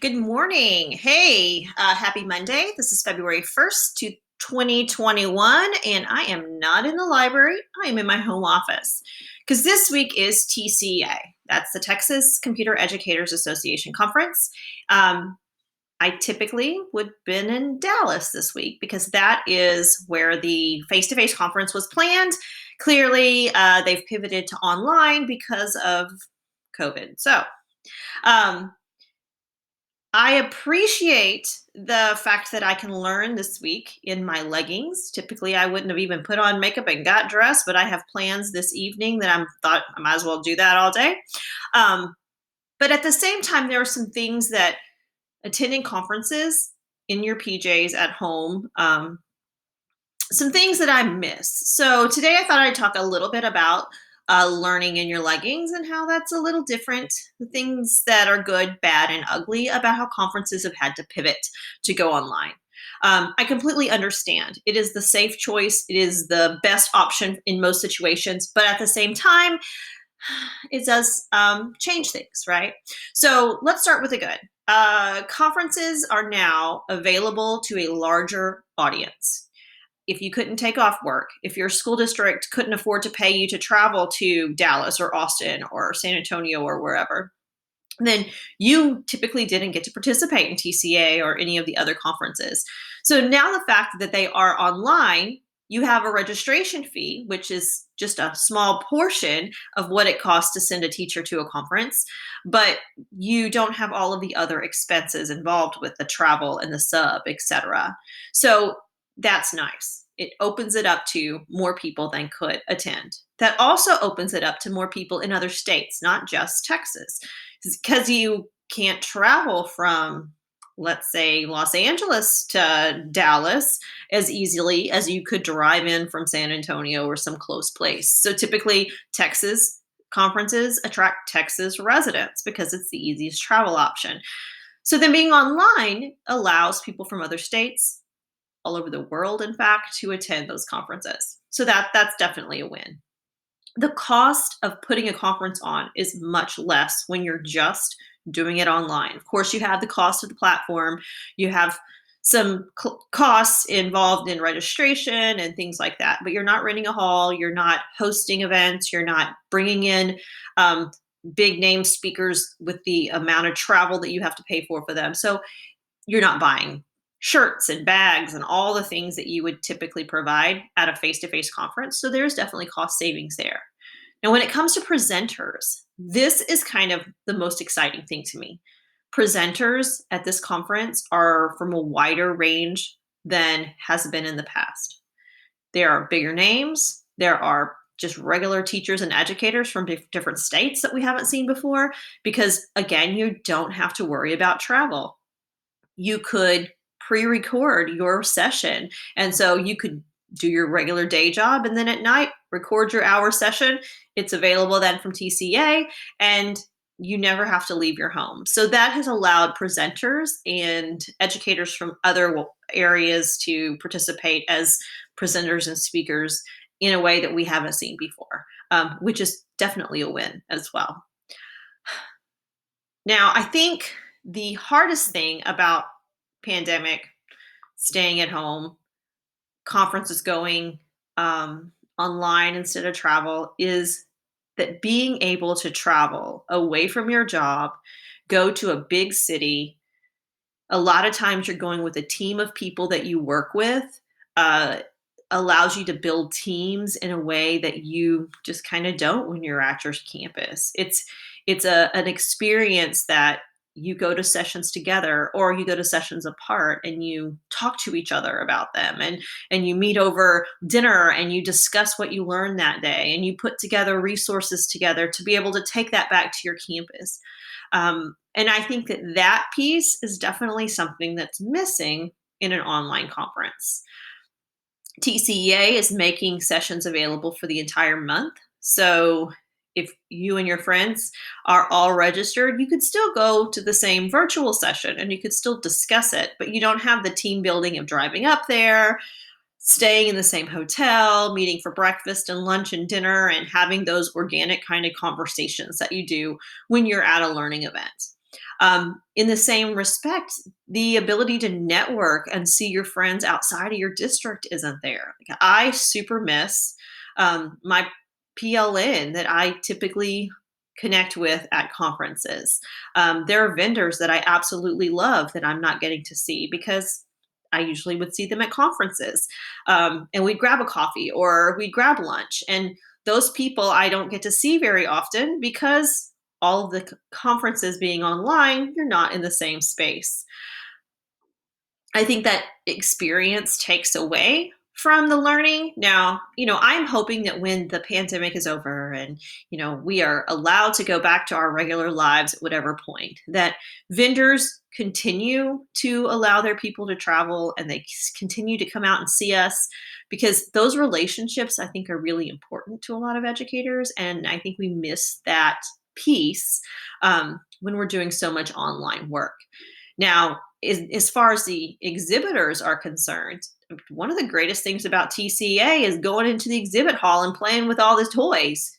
Good morning. Hey, happy Monday. This is February 1st, 2021, and I am not in the library. I am in my home office because this week is TCEA. That's the Texas Computer Educators Association Conference. I typically would have been in Dallas this week because that is where the face-to-face conference was planned. Clearly, they've pivoted to online because of COVID. Um, I appreciate the fact that I can learn this week in my leggings. Typically, I wouldn't have even put on makeup and got dressed, but I have plans this evening that I'm thought I might as well do that all day. Um, but at the same time, there are some things that attending conferences in your PJs at home, some things that I miss. So today I thought I'd talk a little bit about learning in your leggings and how that's a little different. The things that are good, bad, and ugly about how conferences have had to pivot to go online. I completely understand. It is the safe choice. It is the best option in most situations. But at the same time, it does change things, right? So let's start with the good. Conferences are now available to a larger audience. If you couldn't take off work, if your school district couldn't afford to pay you to travel to Dallas or Austin or San Antonio or wherever, then you typically didn't get to participate in TCA or any of the other conferences. So now the fact that they are online, you have a registration fee, which is just a small portion of what it costs to send a teacher to a conference, but you don't have all of the other expenses involved with the travel and the sub, etc. So that's nice. It opens it up to more people than could attend. That also opens it up to more people in other states, not just Texas, because you can't travel from, let's say, Los Angeles to Dallas as easily as you could drive in from San Antonio or some close place. So typically, Texas conferences attract Texas residents because it's the easiest travel option. So then being online allows people from other states, all over the world, in fact, to attend those conferences. So that's definitely a win. The cost of putting a conference on is much less when you're just doing it online. Of course, you have the cost of the platform, you have some costs involved in registration and things like that, but you're not renting a hall, you're not hosting events, you're not bringing in big name speakers with the amount of travel that you have to pay for them. So you're not buying shirts and bags and all the things that you would typically provide at a face-to-face conference. So there's definitely cost savings there. Now, when it comes to presenters, this is kind of the most exciting thing to me. Presenters at this conference are from a wider range than has been in the past. There are bigger names. There are just regular teachers and educators from different states that we haven't seen before because, again, you don't have to worry about travel. You could pre-record your session. And so you could do your regular day job and then at night record your hour session. It's available then from TCA and you never have to leave your home. So that has allowed presenters and educators from other areas to participate as presenters and speakers in a way that we haven't seen before, which is definitely a win as well. Now, I think the hardest thing about pandemic, staying at home, conferences going online instead of travel is that being able to travel away from your job, go to a big city. A lot of times you're going with a team of people that you work with, uh, allows you to build teams in a way that you just kind of don't when you're at your campus. It's an experience that you go to sessions together or you go to sessions apart and you talk to each other about them and you meet over dinner and you discuss what you learned that day and you put together resources together to be able to take that back to your campus. And I think that that piece is definitely something that's missing in an online conference. TCEA is making sessions available for the entire month. So if you and your friends are all registered, you could still go to the same virtual session and you could still discuss it, but you don't have the team building of driving up there, staying in the same hotel, meeting for breakfast and lunch and dinner, and having those organic kind of conversations that you do when you're at a learning event. In the same respect, the ability to network and see your friends outside of your district isn't there. Like, I super miss my PLN that I typically connect with at conferences. There are vendors that I absolutely love that I'm not getting to see because I usually would see them at conferences. And we'd grab a coffee or we'd grab lunch. And those people I don't get to see very often because all of the conferences being online, you're not in the same space. I think that experience takes away from the learning. Now, I'm hoping that when the pandemic is over and, we are allowed to go back to our regular lives at whatever point, that vendors continue to allow their people to travel and they continue to come out and see us because those relationships I think are really important to a lot of educators. And I think we miss that piece when we're doing so much online work. Now, as far as the exhibitors are concerned, one of the greatest things about TCEA is going into the exhibit hall and playing with all the toys,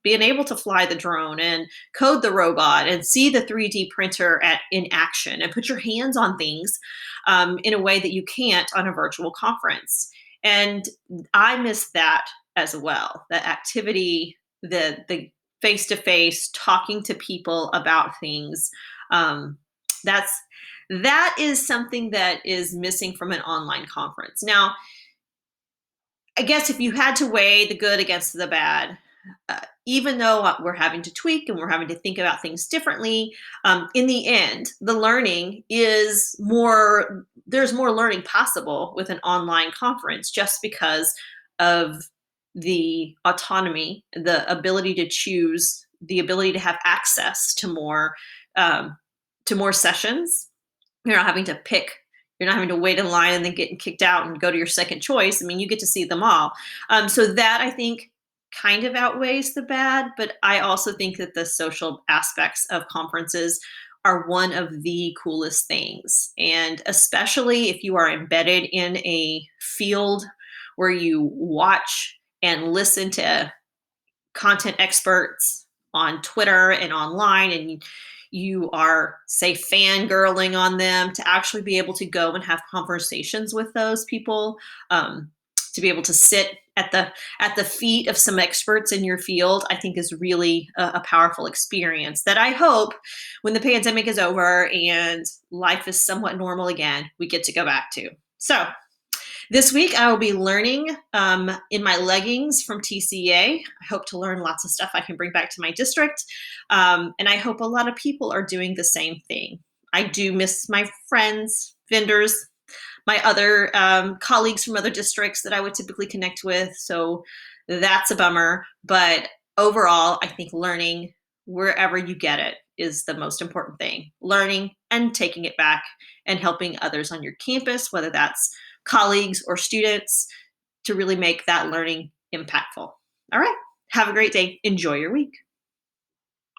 being able to fly the drone and code the robot and see the 3D printer in action and put your hands on things in a way that you can't on a virtual conference. And I miss that as well. The activity, the face to face, talking to people about things. That's that is something that is missing from an online conference. Now, I guess if you had to weigh the good against the bad, even though we're having to tweak and we're having to think about things differently, in the end, the learning is more, there's more learning possible with an online conference just because of the autonomy, the ability to choose, the ability to have access um, to more sessions. You're not having to pick. You're not having to wait in line and then getting kicked out and go to your second choice. I mean, you get to see them all. So that I think kind of outweighs the bad, but I also think that the social aspects of conferences are one of the coolest things. And especially if you are embedded in a field where you watch and listen to content experts on Twitter and online, and you are, say, fangirling on them, to actually be able to go and have conversations with those people, to be able to sit at the feet of some experts in your field, I think is really a powerful experience that I hope when the pandemic is over and life is somewhat normal again, we get to go back to. So this week, I will be learning in my Leggings from TCEA. I hope to learn lots of stuff I can bring back to my district. And I hope a lot of people are doing the same thing. I do miss my friends, vendors, my other colleagues from other districts that I would typically connect with. So that's a bummer. But overall, I think learning wherever you get it is the most important thing. Learning and taking it back and helping others on your campus, whether that's colleagues or students, to really make that learning impactful. All right. Have a great day. Enjoy your week.